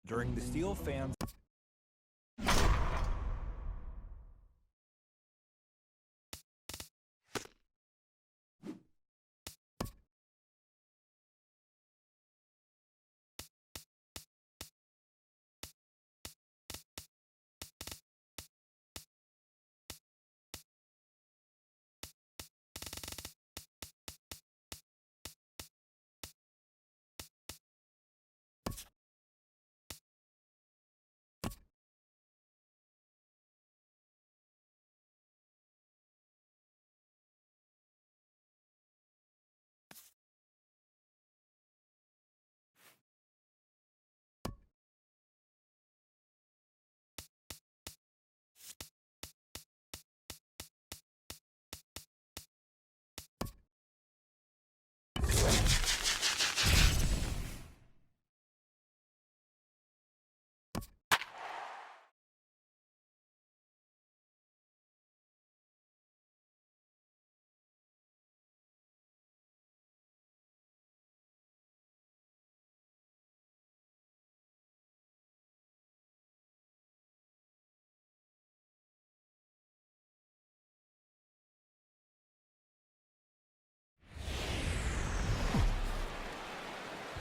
During the Steel fans.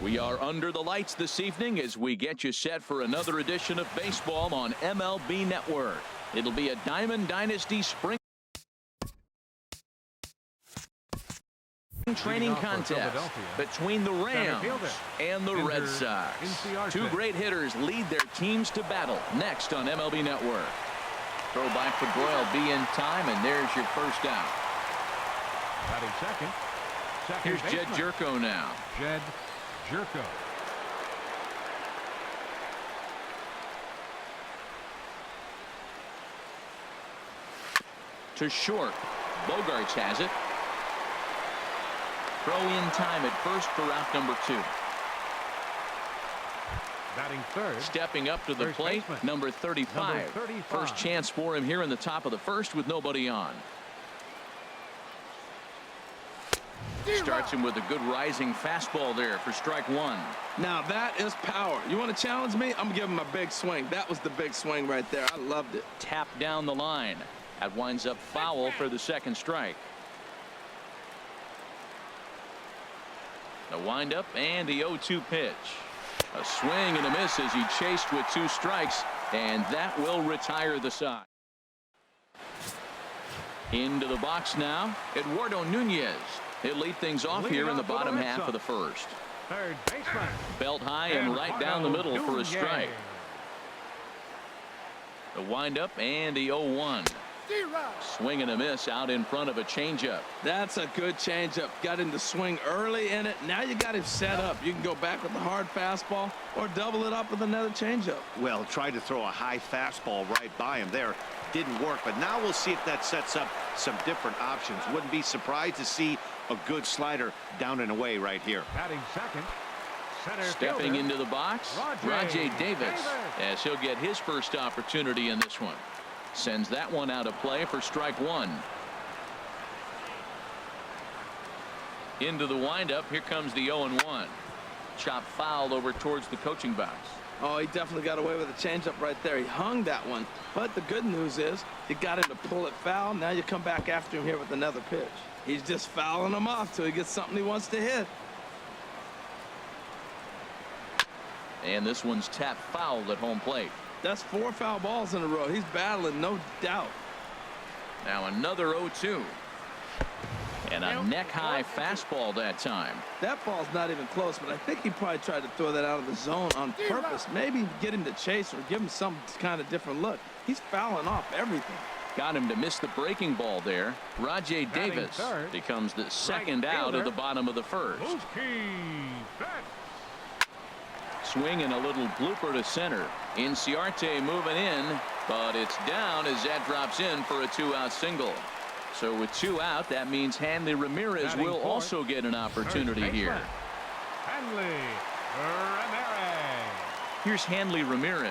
We are under the lights this evening as we get you set for another edition of baseball on MLB Network. It'll be a Diamond Dynasty spring training contest between the Rams and the Red Sox. Two great hitters lead their teams to battle next on MLB Network. Throw by Pedroia will be in time, and there's your first out. Batting second. Here's Jed Jerko now. Jed Jerko. To short. Bogarts has it. Throw in time at first for out number 2. Batting third. Stepping up to the plate, number 35. First chance for him here in the top of the first with nobody on. Starts him with a good rising fastball there for strike 1. Now that is power. You want to challenge me? I'm going to give him a big swing. That was the big swing right there. I loved it. Tap down the line. That winds up foul for the second strike. The windup and the 0-2 pitch. A swing and a miss as he chased with 2 strikes, and that will retire the side. Into the box now, Eduardo Nunez. He'll lead things off here in the bottom half of the first. Third baseman. Belt high and right down the middle for a strike. The windup and the 0-1. Swing and a miss out in front of a changeup. That's a good changeup. Got him to swing early in it. Now you got him set up. You can go back with the hard fastball or double it up with another changeup. Well, tried to throw a high fastball right by him there. Didn't work, but now we'll see if that sets up some different options. Wouldn't be surprised to see a good slider down and away right here. Batting second. Stepping into the box, Rajay Davis, as he'll get his first opportunity in this one. Sends that one out of play for strike 1. Into the windup. Here comes the 0-1. Chop fouled over towards the coaching box. Oh, he definitely got away with a changeup right there. He hung that one. But the good news is you got him to pull it foul. Now you come back after him here with another pitch. He's just fouling him off till he gets something he wants to hit. And this one's tapped fouled at home plate. That's 4 foul balls in a row. He's battling, no doubt. Now another 0-2. And a neck-high fastball that time. That ball's not even close, but I think he probably tried to throw that out of the zone on purpose. Maybe get him to chase or give him some kind of different look. He's fouling off everything. Got him to miss the breaking ball there. Rajay Davis becomes the second out of the bottom of the first. Swing and a little blooper to center. Inciarte moving in, but it's down as that drops in for a 2-out single. So with 2 out, that means Hanley Ramirez will also get an opportunity here. Hanley Ramirez. Here's Hanley Ramirez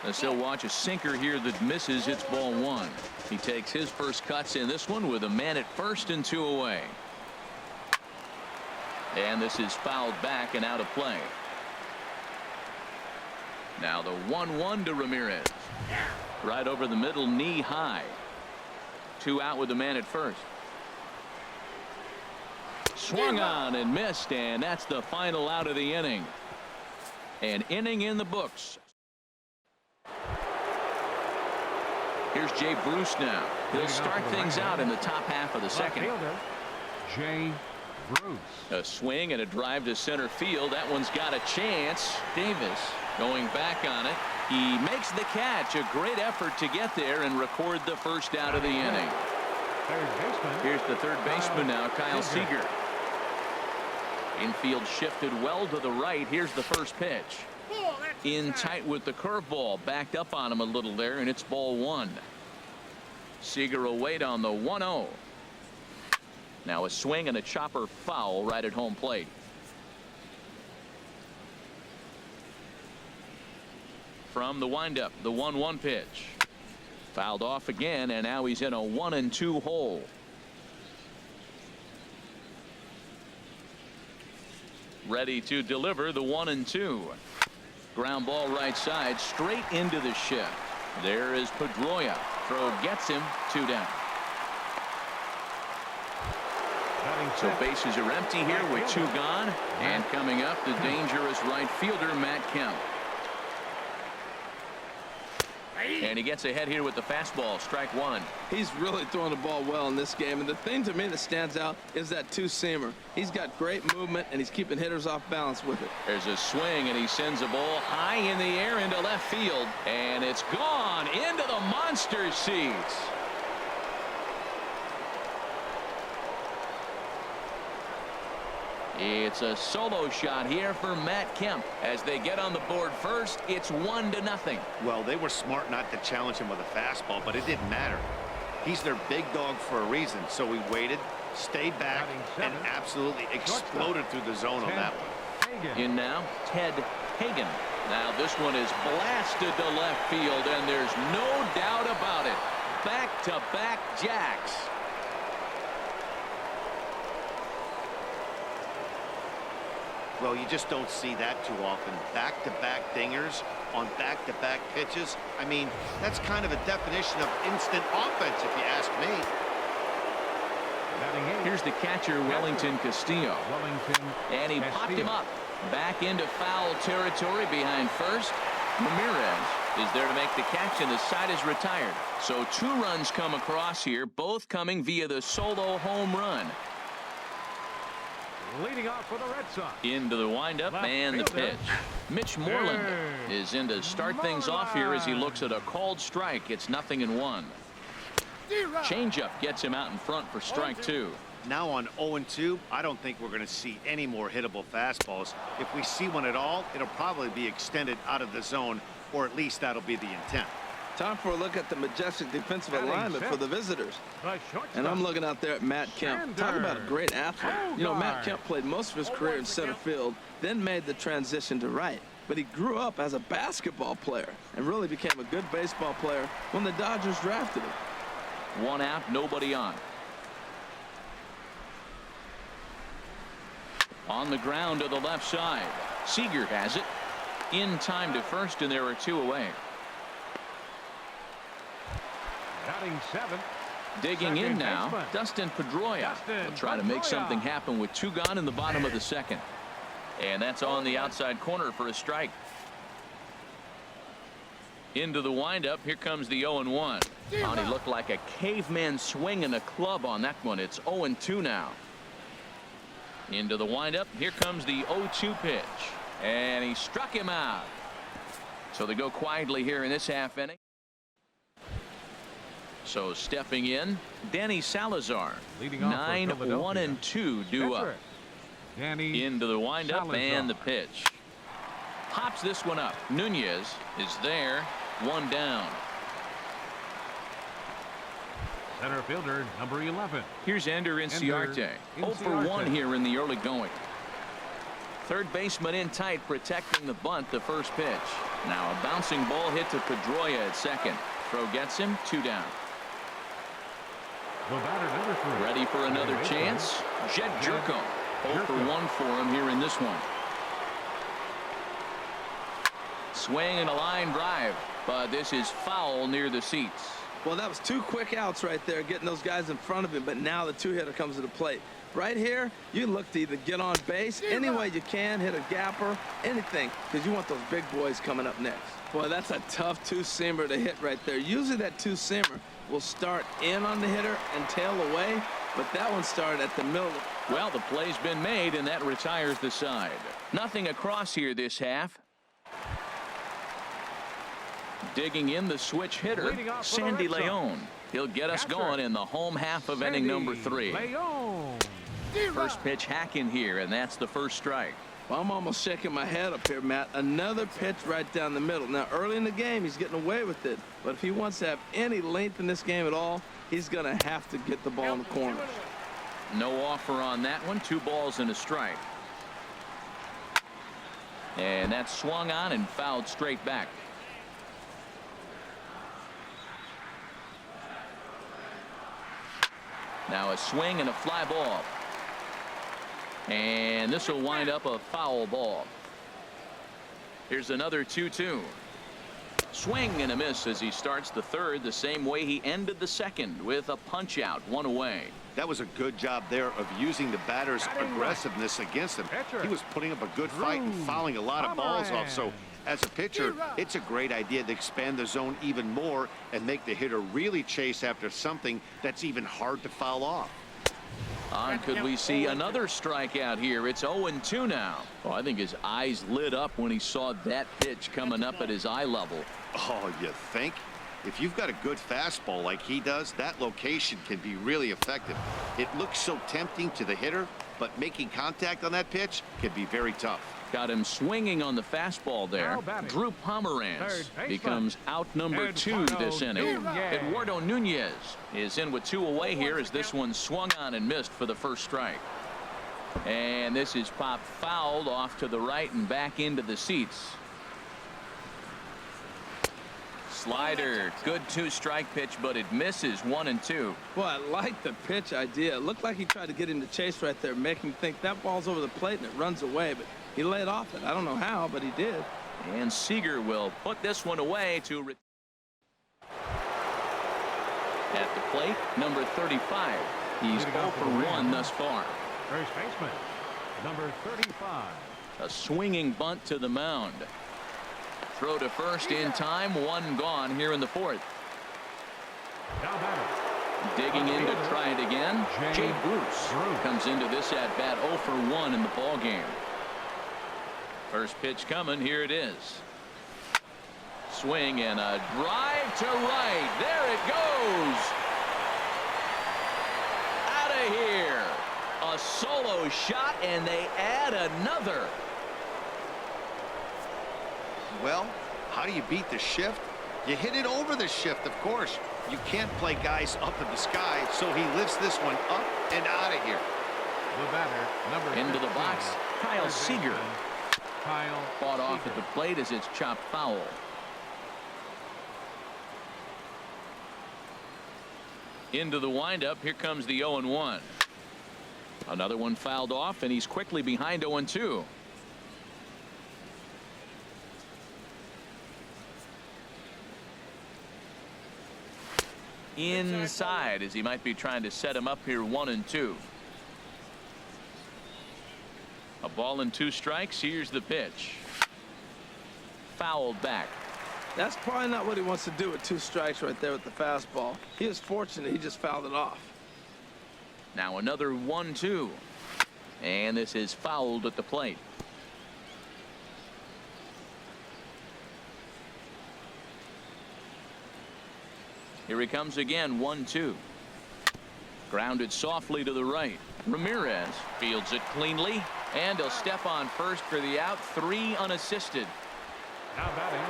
as he'll watch a sinker here that misses. It's ball 1. He takes his first cuts in this one with a man at first and 2 away. And this is fouled back and out of play. Now the 1-1 to Ramirez. Right over the middle, knee high. 2 out with the man at first. Swung on and missed, and that's the final out of the inning. An inning in the books. Here's Jay Bruce now. He'll start things out in the top half of the second. Jay Bruce. A swing and a drive to center field. That one's got a chance. Davis going back on it. He makes the catch. A great effort to get there and record the first out of the inning. Third baseman. Here's the third baseman now, Kyle Seager. Infield shifted well to the right. Here's the first pitch. In tight with the curveball. Backed up on him a little there, and it's ball 1. Seager will wait on the 1-0. Now a swing and a chopper foul right at home plate. From the windup, the 1-1 pitch. Fouled off again, and now he's in a 1-2 hole. Ready to deliver the 1-2. Ground ball right side, straight into the shift. There is Pedroia. Throw gets him, 2 down. So bases are empty here with 2 gone. And coming up, the dangerous right fielder, Matt Kemp. And he gets ahead here with the fastball. Strike 1. He's really throwing the ball well in this game. And the thing to me that stands out is that 2-seamer. He's got great movement, and he's keeping hitters off balance with it. There's a swing, and he sends a ball high in the air into left field. And it's gone into the monster seats. It's a solo shot here for Matt Kemp. As they get on the board first, it's 1-0. Well, they were smart not to challenge him with a fastball, but it didn't matter. He's their big dog for a reason. So he waited, stayed back, and absolutely exploded through the zone on that one. In now, Ted Hagen. Now this one is blasted to left field, and there's no doubt about it. Back-to-back jacks. Well, you just don't see that too often. Back-to-back dingers on back-to-back pitches. I mean, that's kind of a definition of instant offense, if you ask me. Here's the catcher, Wellington Castillo. And he popped him up. Back into foul territory behind first. Ramirez is there to make the catch, and the side is retired. So 2 runs come across here, both coming via the solo home run. Leading off for the Red Sox. Into the windup and the pitch. Mitch Moreland is in to start things off here as he looks at a called strike. It's 0-1. Changeup gets him out in front for strike 2. Now on 0-2, I don't think we're going to see any more hittable fastballs. If we see one at all, it'll probably be extended out of the zone, or at least that'll be the intent. Time for a look at the majestic defensive alignment for the visitors. And I'm looking out there at Matt Kemp. Talk about a great athlete. You know, Matt Kemp played most of his career in center field, then made the transition to right. But he grew up as a basketball player and really became a good baseball player when the Dodgers drafted him. 1 out, nobody on. On the ground to the left side. Seager has it. In time to first, and there are 2 away. Batting 7. Digging in now, Dustin Pedroia will try to make something happen with 2 gone in the bottom of the second. And that's on the outside corner for a strike. Into the windup. Here comes the 0-1. He looked like a caveman swinging a club on that one. It's 0-2 now. Into the windup. Here comes the 0-2 pitch. And he struck him out. So they go quietly here in this half inning. So stepping in, Danny Salazar. 9-1-2 due up. Into the windup and the pitch. Pops this one up. Nunez is there. 1 down. Center fielder, number 11. Here's Ender Inciarte. 0 for 1 here in the early going. Third baseman in tight, protecting the bunt, the first pitch. Now a bouncing ball hit to Pedroia at second. Throw gets him, 2 down. The batter, number 3. Ready for another chance. Jed Jerko. 0 for 1 for him here in this one. Swing and a line drive, but this is foul near the seats. Well, that was 2 quick outs right there, getting those guys in front of him, but now the 2-hitter comes to the plate. Right here, you look to either get on base any way you can, hit a gapper, anything, because you want those big boys coming up next. Boy, that's a tough 2-seamer to hit right there. Usually that 2-seamer will start in on the hitter and tail away, but that one started at the middle. Well, the play's been made, and that retires the side. Nothing across here this half. Digging in the switch hitter, Sandy Leon. He'll get us going in the home half of inning number 3. First pitch hacking here, and that's the first strike. Well, I'm almost shaking my head up here, Matt. Another pitch right down the middle. Now, early in the game, he's getting away with it. But if he wants to have any length in this game at all, he's going to have to get the ball in the corners. No offer on that one. 2 balls and a strike. And that's swung on and fouled straight back. Now a swing and a fly ball. And this will wind up a foul ball. Here's another 2-2. Swing and a miss as he starts the third the same way he ended the second, with a punch out, 1 away. That was a good job there of using the batter's aggressiveness against him. He was putting up a good fight and fouling a lot of balls off. So as a pitcher, it's a great idea to expand the zone even more and make the hitter really chase after something that's even hard to foul off. Could we see another strikeout here? It's 0-2 now. Oh, I think his eyes lit up when he saw that pitch coming up at his eye level. Oh, you think? If you've got a good fastball like he does, that location can be really effective. It looks so tempting to the hitter, but making contact on that pitch can be very tough. Got him swinging on the fastball there. Drew Pomeranz becomes out number 2 this inning. Eduardo Nunez is in with 2 away here as this one swung on and missed for the first strike. And this is popped fouled off to the right and back into the seats. Slider, good 2-strike pitch, but it misses 1-2. Well, I like the pitch idea. It looked like he tried to get him to chase right there, make him think that ball's over the plate and it runs away, but he laid off it. I don't know how, but he did. And Seager will put this one away to at the plate, number 35. He's 0 for 1 thus far. First baseman, number 35. A swinging bunt to the mound. Throw to first in time. 1 gone here in the 4th. Now batter. Digging in to try it again. Jay Bruce comes into this at bat 0 for 1 in the ball game. First pitch coming. Here it is. Swing and a drive to right. There it goes. Out of here. A solo shot, and they add another. Well, how do you beat the shift? You hit it over the shift, of course. You can't play guys up in the sky, so he lifts this one up and out of here. The batter, number into the box, Kyle Seager. Kyle fought off at the plate as it's chopped foul. Into the windup. Here comes the 0-1. Another one fouled off, and he's quickly behind 0-2. Inside as he might be trying to set him up here. 1-2. A ball and 2 strikes. Here's the pitch. Fouled back. That's probably not what he wants to do with 2 strikes right there with the fastball. He was fortunate he just fouled it off. Now another 1-2. And this is fouled at the plate. Here he comes again. 1-2. Grounded softly to the right. Ramirez fields it cleanly, and he'll step on first for the out. 3 unassisted. Now batting.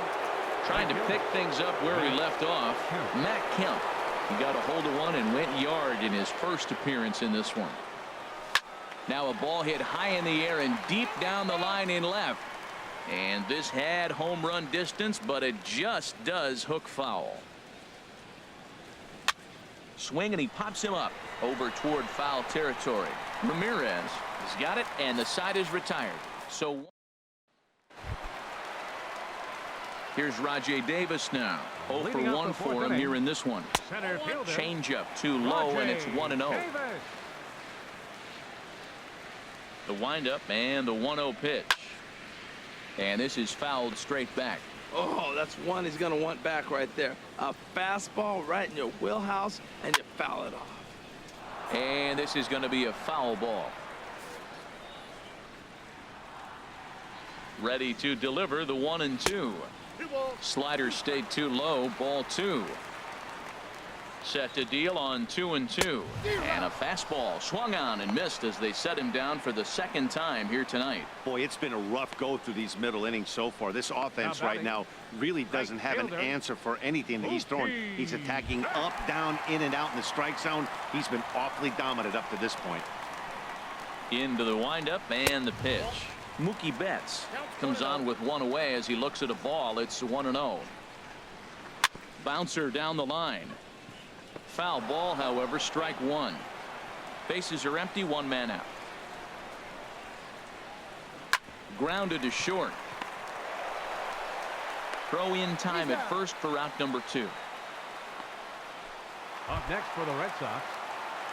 Trying to pick things up where he left off. Matt Kemp. He got a hold of one and went yard in his first appearance in this one. Now a ball hit high in the air and deep down the line in left. And this had home run distance, but it just does hook foul. Swing, and he pops him up over toward foul territory. Ramirez has got it, and the side is retired. So Here's Rajay Davis now. 0 for Leading up 1 the fourth for him inning. here in this one. Center fielder. Changeup too low, and it's 1-0. Davis. The windup and the 1-0 pitch. And this is fouled straight back. Oh, that's one he's going to want back right there. A fastball right in your wheelhouse, and you foul it off. And this is going to be a foul ball. Ready to deliver the 1-2. Slider stayed too low. Ball 2. Set to deal on 2-2. And a fastball swung on and missed as they set him down for the second time here tonight. Boy, it's been a rough go through these middle innings so far. This offense right now really doesn't have an answer for anything that he's throwing. He's attacking up, down, in and out in the strike zone. He's been awfully dominant up to this point. Into the windup and the pitch. Mookie Betts comes on with one away as he looks at a ball. It's 1-0. Bouncer down the line. Foul ball, however, strike one. Bases are empty, one man out. Grounded to short. Throw in time at first for out number 2. Up next for the Red Sox.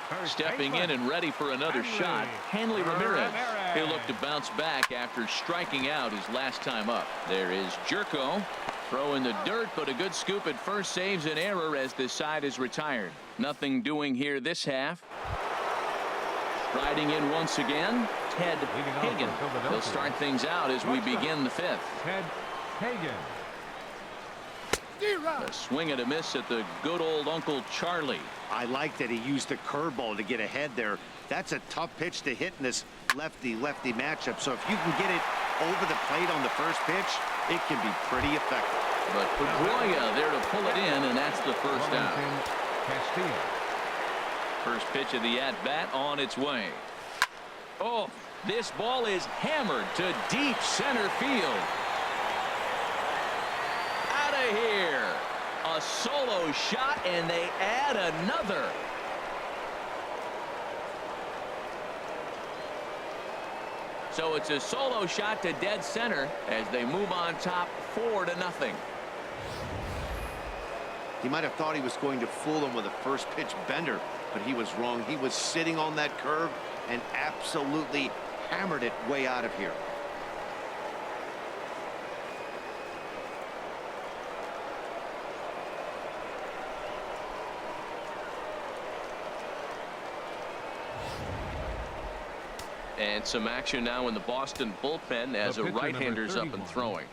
First Stepping baseman. in and ready for another shot, Hanley Ramirez. He'll look to bounce back after striking out his last time up. There is Jerko. Throw in the dirt, but a good scoop at first saves an error as the side is retired. Nothing doing here this half. Riding in once again, Ted Hagan. He'll start things out as we begin the 5th. Ted Hagan. A swing and a miss at the good old Uncle Charlie. I like that he used the curveball to get ahead there. That's a tough pitch to hit in this lefty-lefty matchup. So if you can get it over the plate on the first pitch, it can be pretty effective. But Pedroia there to pull it in, and that's the first out. Castillo. First pitch of the at-bat on its way. Oh, this ball is hammered to deep center field. Out of here. A solo shot, and they add another. So it's a solo shot to dead center as they move on top 4-0. He might have thought he was going to fool him with a first pitch bender, but he was wrong. He was sitting on that curve and absolutely hammered it way out of here. And some action now in the Boston bullpen as a right-hander's up and throwing.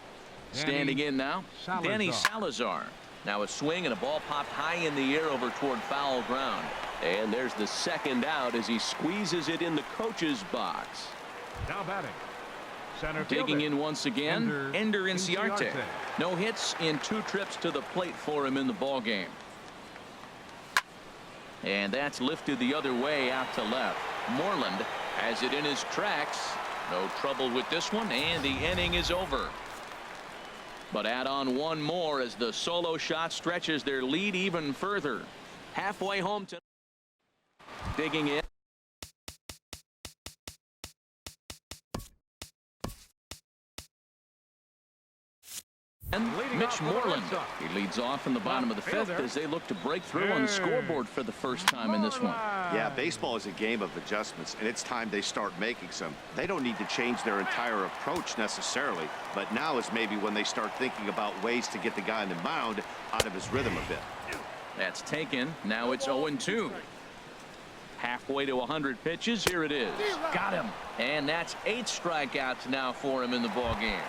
Standing in now, Danny Salazar. Now a swing and a ball popped high in the air over toward foul ground. And there's the second out as he squeezes it in the coach's box. Now batting. Center Digging fielder. in once again, Ender Inciarte. Inciarte. No hits in 2 trips to the plate for him in the ball game. And that's lifted the other way out to left. Moreland has it in his tracks. No trouble with this one, and the inning is over. But add on one more as the solo shot stretches their lead even further. Halfway home to digging in. Mitch Moreland. He leads off in the bottom of the 5th as they look to break through on the scoreboard for the first time in this one. Yeah, baseball is a game of adjustments, and it's time they start making some. They don't need to change their entire approach necessarily, but now is maybe when they start thinking about ways to get the guy on the mound out of his rhythm a bit. That's taken. Now it's 0-2. Halfway to 100 pitches. Here it is. Got him. And that's 8 strikeouts now for him in the ball game.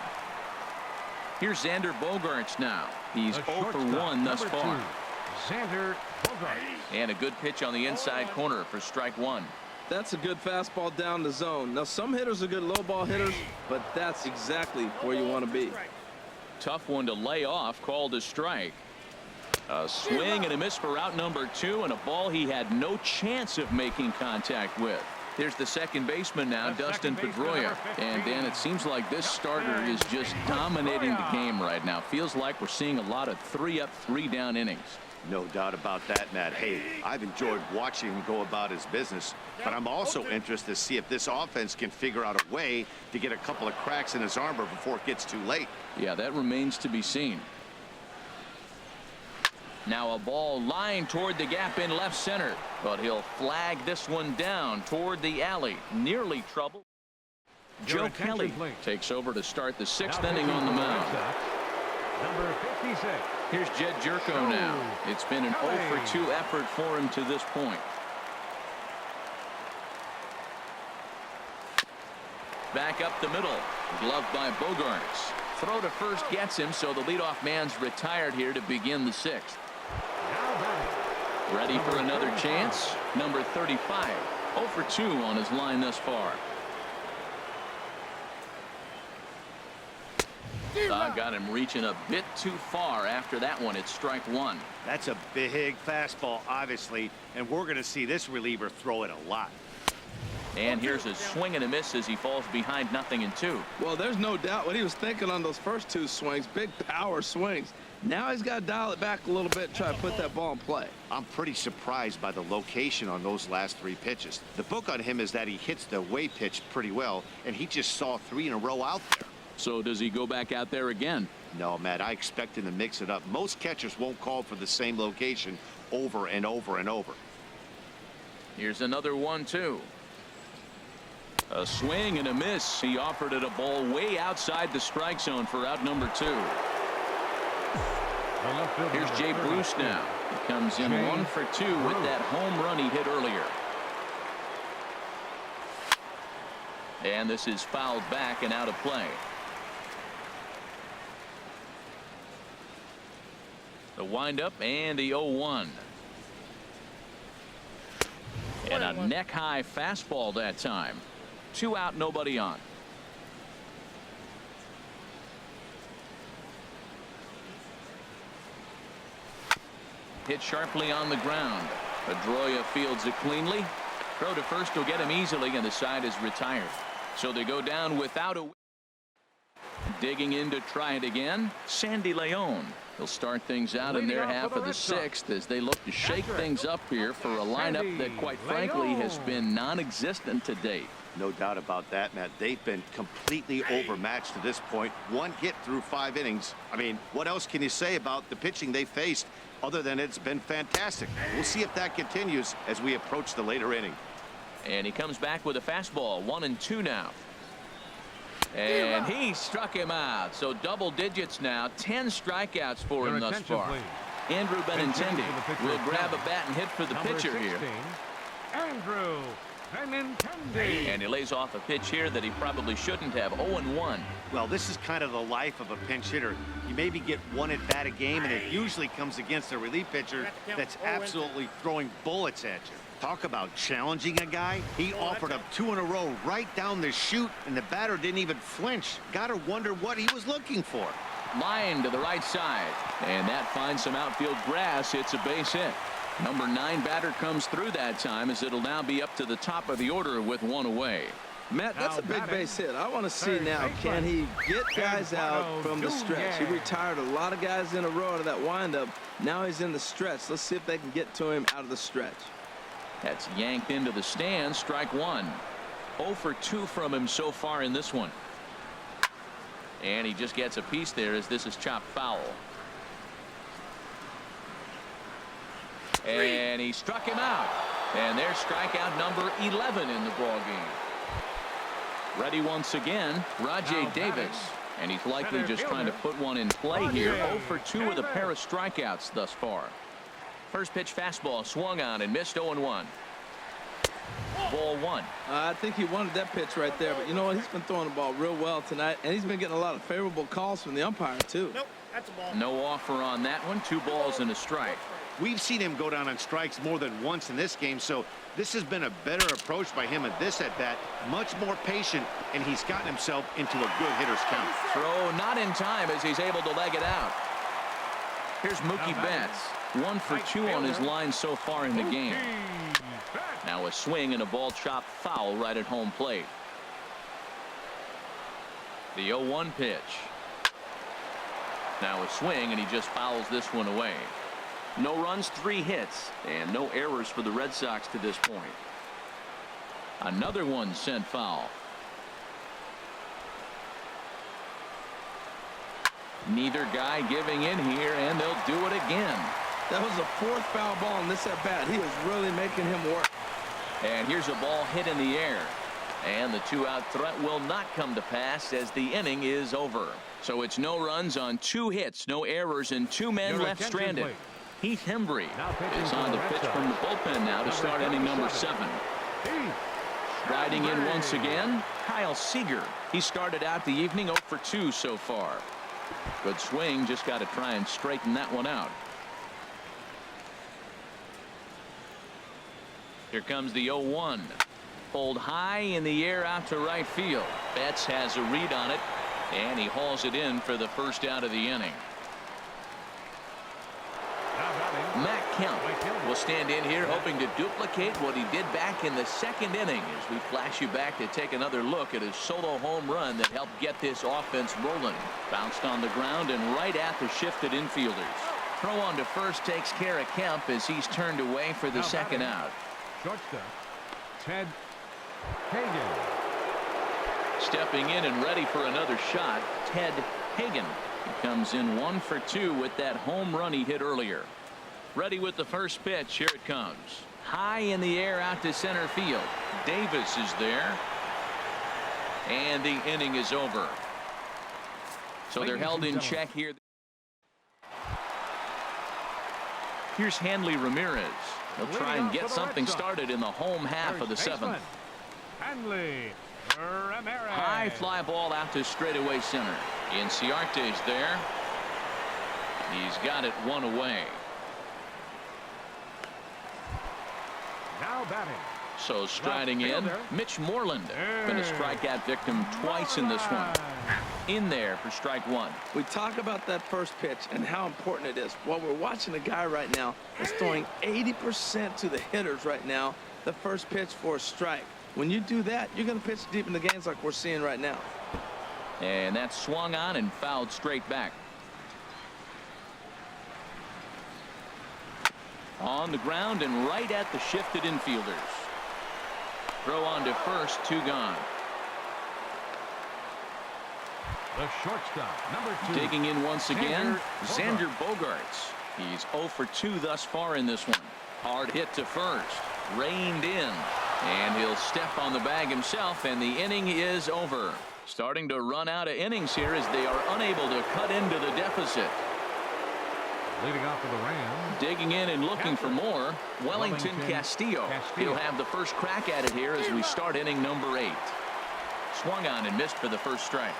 Here's Xander Bogaerts now. He's 0 for 1 thus far. Xander Bogaerts. And a good pitch on the inside corner for strike 1. That's a good fastball down the zone. Now, some hitters are good low ball hitters, but that's exactly where you want to be. Tough one to lay off, called a strike. A swing and a miss for out number 2, and a ball he had no chance of making contact with. There's the second baseman now, Dustin Pedroia. And Dan, it seems like this starter is just dominating the game right now. Feels like we're seeing a lot of 3-up, 3-down innings. No doubt about that, Matt. Hey, I've enjoyed watching him go about his business, but I'm also interested to see if this offense can figure out a way to get a couple of cracks in his armor before it gets too late. Yeah, that remains to be seen. Now a ball lined toward the gap in left center, but he'll flag this one down toward the alley. Nearly trouble. Joe Kelly takes over to start the 6th inning on the mound. Number 56. Here's Jed Jerko now. It's been an 0-for-2 effort for him to this point. Back up the middle. Gloved by Bogarts. Throw to first gets him, so the leadoff man's retired here to begin the 6th. Ready for another chance. Number 35. 0-for-2 on his line thus far. Got him reaching a bit too far after that one. It's strike one. That's a big fastball, obviously, and we're going to see this reliever throw it a lot. And here's a swing and a miss as he falls behind 0-2. Well, there's no doubt what he was thinking on those first 2 swings. Big power swings. Now he's got to dial it back a little bit and try to put that ball in play. I'm pretty surprised by the location on those last 3 pitches. The book on him is that he hits the away pitch pretty well, and he just saw 3 in a row out there. So does he go back out there again? No, Matt, I expect him to mix it up. Most catchers won't call for the same location over and over and over. Here's another 1-2. A swing and a miss. He offered it a ball way outside the strike zone for out number 2. Here's Jay Bruce now. He comes in 1-for-2 with that home run he hit earlier. And this is fouled back and out of play. The windup and the 0-1. And a neck-high fastball that time. 2 out, nobody on. Hit sharply on the ground. Pedroia fields it cleanly. Throw to first will get him easily, and the side is retired. So they go down without a. Digging in to try it again. Sandy Leon. He'll start things out in their half of the 6th as they look to shake things up here for a lineup that, quite frankly, has been non-existent to date. No doubt about that, Matt. They've been completely overmatched to this point. 1 hit through 5 innings. I mean, what else can you say about the pitching they faced other than it's been fantastic? We'll see if that continues as we approach the later inning. And he comes back with a fastball. 1-2 now. And he struck him out. So double digits now. 10 strikeouts for him thus far. Andrew Benintendi will grab a bat and hit for the pitcher here. Andrew Benintendi. And he lays off a pitch here that he probably shouldn't have. 0-1. Well, this is kind of the life of a pinch hitter. You maybe get 1 at bat a game, and it usually comes against a relief pitcher that's absolutely throwing bullets at you. Talk about challenging a guy. He offered up 2 in a row right down the chute, and the batter didn't even flinch. Gotta wonder what he was looking for. Line to the right side, and that finds some outfield grass. It's a base hit. Number 9 batter comes through that time, as it'll now be up to the top of the order with 1 away. Matt, that's a big base hit. I want to see now, can he get guys out from the stretch? He retired a lot of guys in a row out of that windup. Now he's in the stretch. Let's see if they can get to him out of the stretch. That's yanked into the stands. Strike 1. 0-for-2 from him so far in this one. And he just gets a piece there as this is chopped foul. And he struck him out. And there's strikeout number 11 in the ball game. Ready once again, Rajay Davis. And he's likely just trying to put one in play here. 0-for-2 with a pair of strikeouts thus far. First pitch fastball swung on and missed. 0-1. Ball 1. I think he wanted that pitch right there, but you know what? He's been throwing the ball real well tonight, and he's been getting a lot of favorable calls from the umpire too. Nope, that's a ball. No offer on that one. 2 balls and a strike. We've seen him go down on strikes more than once in this game, so this has been a better approach by him at this at-bat. Much more patient, and he's gotten himself into a good hitter's count. Throw not in time as he's able to leg it out. Here's Mookie Betts. 1-for-2 on his line so far in the game. Now a swing and a ball chopped foul right at home plate. The 0-1 pitch. Now a swing, and he just fouls this one away. No runs, 3 hits, and no errors for the Red Sox to this point. Another one sent foul. Neither guy giving in here, and they'll do it again. That was the 4th foul ball in this at bat. He is really making him work. And here's a ball hit in the air. And the 2-out threat will not come to pass as the inning is over. So it's no runs on 2 hits, no errors, and 2 men left stranded. Please. Heath Hembry is on the pitch from the bullpen now to start inning number 7. Riding in once again, Kyle Seager. He started out the evening 0 for 2 so far. Good swing, just got to try and straighten that one out. Here comes the 0-1. Pulled high in the air out to right field. Betts has a read on it, and he hauls it in for the first out of the inning. Matt Kemp will stand in here hoping to duplicate what he did back in the 2nd inning as we flash you back to take another look at his solo home run that helped get this offense rolling. Bounced on the ground and right at the shifted infielders. Throw on to first takes care of Kemp as he's turned away for the 2nd out. Shortstop, Ted Hagen. Stepping in and ready for another shot, Ted Hagen. He comes in 1 for 2 with that home run he hit earlier. Ready with the first pitch. Here it comes. High in the air out to center field. Davis is there. And the inning is over. So they're held in check here. Here's Hanley Ramirez. He'll try and get something started in the home half of the 7th. Hanley Ramirez. High fly ball out to straightaway center. Inciarte's there. He's got it 1 away. Now batting. So striding in, Mitch Moreland. Been a strikeout victim twice in this one. In there for strike 1. We talk about that first pitch and how important it is. Well, we're watching a guy right now that's throwing 80% to the hitters right now. The first pitch for a strike. When you do that, you're going to pitch deep in the games like we're seeing right now. And that's swung on and fouled straight back. On the ground and right at the shifted infielders. Throw on to first, 2 gone. The shortstop, number 2. Digging in once again, Xander Bogaerts. He's 0 for 2 thus far in this one. Hard hit to first. Reined in. And he'll step on the bag himself, and the inning is over. Starting to run out of innings here as they are unable to cut into the deficit. Leading off for the Rams. Digging in and looking for more, Wellington Castillo. He'll have the first crack at it here as we start inning number 8. Swung on and missed for the first strike.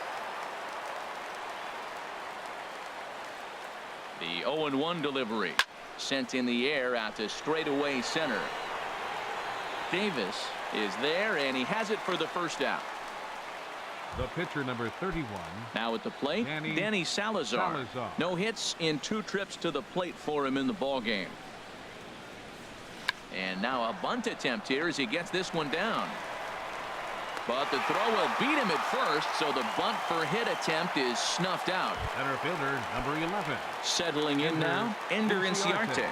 The 0-1 delivery. Sent in the air out to straightaway center. Davis is there, and he has it for the first out. The pitcher, number 31. Now at the plate, Danny Salazar. No hits in 2 trips to the plate for him in the ballgame. And now a bunt attempt here as he gets this one down. But the throw will beat him at first, so the bunt for hit attempt is snuffed out. Center fielder, number 11. Settling in now, Ender Inciarte.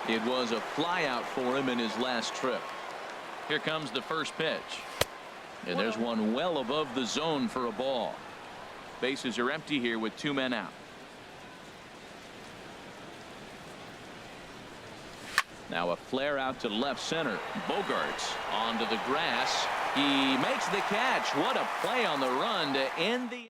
It was a flyout for him in his last trip. Here comes the first pitch. And there's one well above the zone for a ball. Bases are empty here with 2 men out. Now a flare out to left center. Bogaerts onto the grass. He makes the catch. What a play on the run to end the.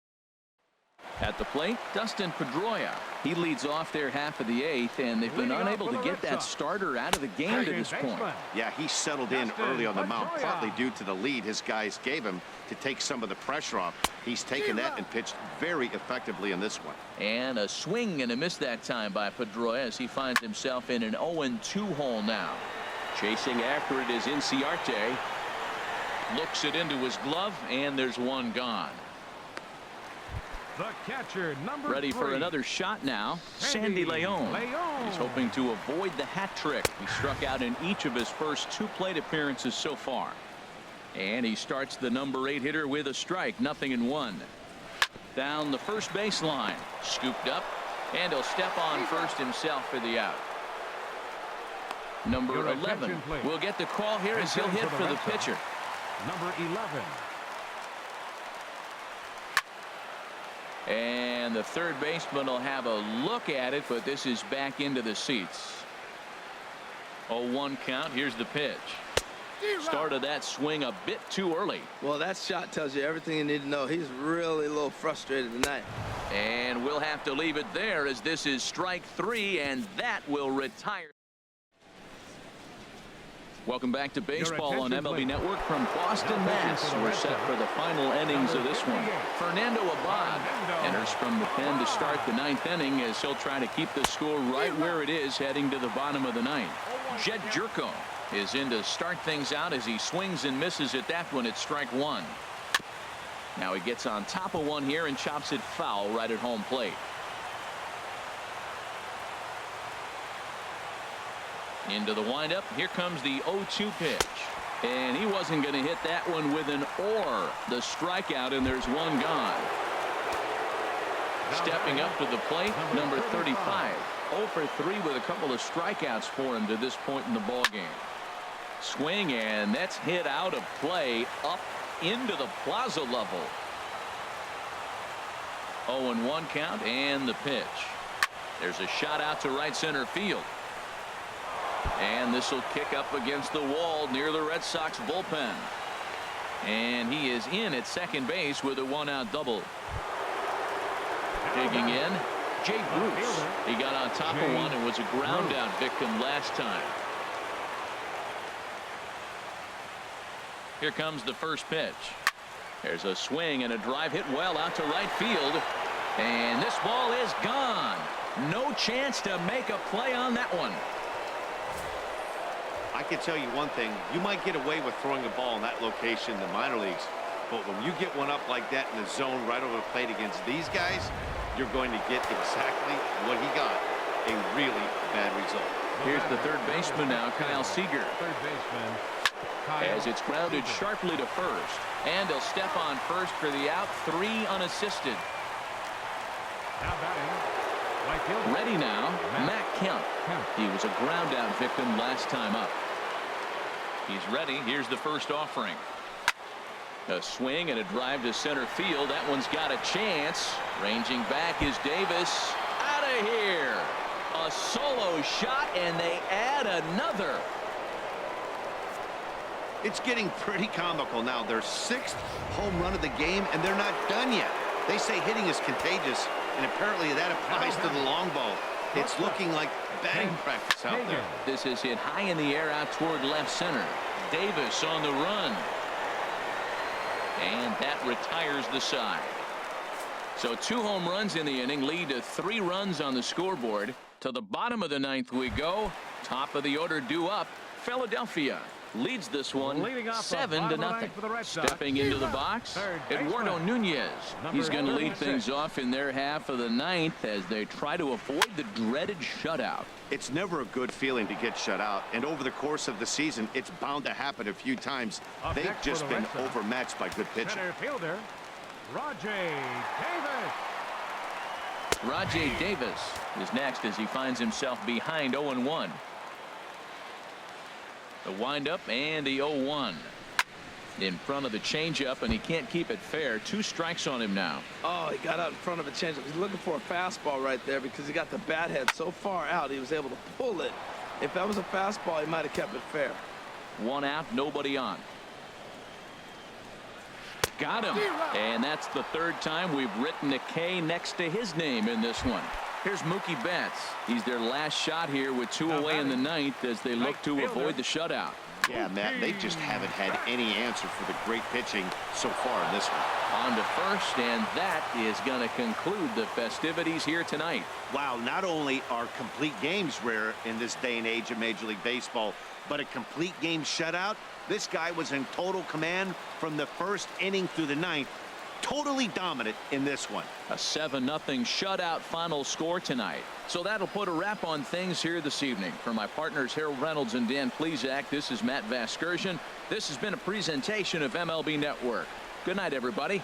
At the plate, Dustin Pedroia. He leads off their half of the 8th, and they've been unable to get that starter out of the game to this point. Yeah, he settled in early on the mound, partly due to the lead his guys gave him to take some of the pressure off. He's taken that and pitched very effectively in this one. And a swing and a miss that time by Pedroia as he finds himself in an 0-2 hole now. Chasing after it is Inciarte. Looks it into his glove, and there's one gone. The catcher, number Ready 3. for another shot now. Sandy Leon. He's hoping to avoid the hat trick. He struck out in each of his first 2 plate appearances so far. And he starts the number 8 hitter with a strike. 0-1. Down the first baseline. Scooped up. And he'll step on first himself for the out. Number Your 11 attention, please. will get the call here as he'll hit for the pitcher. Number 11. And the third baseman will have a look at it, but this is back into the seats. 0-1 count. Here's the pitch. Started that swing a bit too early. Well, that shot tells you everything you need to know. He's really a little frustrated tonight. And we'll have to leave it there as this is strike 3, and that will retire. Welcome back to baseball on MLB Network from Boston, Mass. We're set for the final innings of this one. Fernando Abad enters from the pen to start the 9th inning as he'll try to keep the score right where it is heading to the bottom of the 9th. Jed Jerko is in to start things out as he swings and misses at that one at strike 1. Now he gets on top of one here and chops it foul right at home plate. Into the windup. Here comes the 0-2 pitch. And he wasn't going to hit that one with an or. The strikeout, and there's one gone. Stepping up to the plate, number 35. 0 for 3 with a couple of strikeouts for him to this point in the ballgame. Swing, and that's hit out of play up into the plaza level. 0-1 count, and the pitch. There's a shot out to right center field. And this will kick up against the wall near the Red Sox bullpen. And he is in at second base with a 1-out double. Digging in, Jay Bruce. He got on top of one and was a ground out victim last time. Here comes the first pitch. There's a swing and a drive hit well out to right field. And this ball is gone. No chance to make a play on that one. I can tell you one thing. You might get away with throwing a ball in that location in the minor leagues. But when you get one up like that in the zone right over the plate against these guys, you're going to get exactly what he got. A really bad result. Here's the third baseman now, Kyle Seager. Third baseman. As it's grounded sharply to first. And he'll step on first for the out. 3 unassisted. Now batting. Right fielder. Ready now, Matt Kemp. He was a ground out victim last time up. He's ready. Here's the first offering. A swing and a drive to center field. That one's got a chance. Ranging back is Davis. Out of here. A solo shot, and they add another. It's getting pretty comical now. Their 6th home run of the game, and they're not done yet. They say hitting is contagious, and apparently that applies to the long ball. It's looking like batting practice out there. This is hit high in the air out toward left center. Davis on the run. And that retires the side. So 2 home runs in the inning lead to 3 runs on the scoreboard. To the bottom of the 9th we go. Top of the order due up. Philadelphia leads this one 7-0. Stepping into the box, Eduardo Nunez. He's going to lead things off in their half of the 9th as they try to avoid the dreaded shutout. It's never a good feeling to get shut out, and over the course of the season, it's bound to happen a few times. They've just been overmatched by good pitching. Center fielder, Rajay Davis. Rajay Davis is next as he finds himself behind 0-1. The windup and the 0-1 in front of the changeup, and he can't keep it fair. 2 strikes on him now. Oh, he got out in front of a changeup. He's looking for a fastball right there because he got the bat head so far out he was able to pull it. If that was a fastball, he might have kept it fair. 1 out, nobody on. Got him, and that's the 3rd time we've written a K next to his name in this one. Here's Mookie Betts. He's their last shot here with 2 away in the 9th as they look to avoid the shutout. Yeah, Matt, they just haven't had any answer for the great pitching so far in this one. On to first, and that is going to conclude the festivities here tonight. Wow, not only are complete games rare in this day and age of Major League Baseball, but a complete game shutout. This guy was in total command from the 1st inning through the 9th. Totally dominant in this one. A 7-0 shutout final score tonight. So that'll put a wrap on things here this evening. For my partners Harold Reynolds and Dan Plesac, this is Matt Vasgersian. This has been a presentation of MLB Network. Good night, everybody.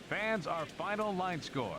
Fans, our final line score.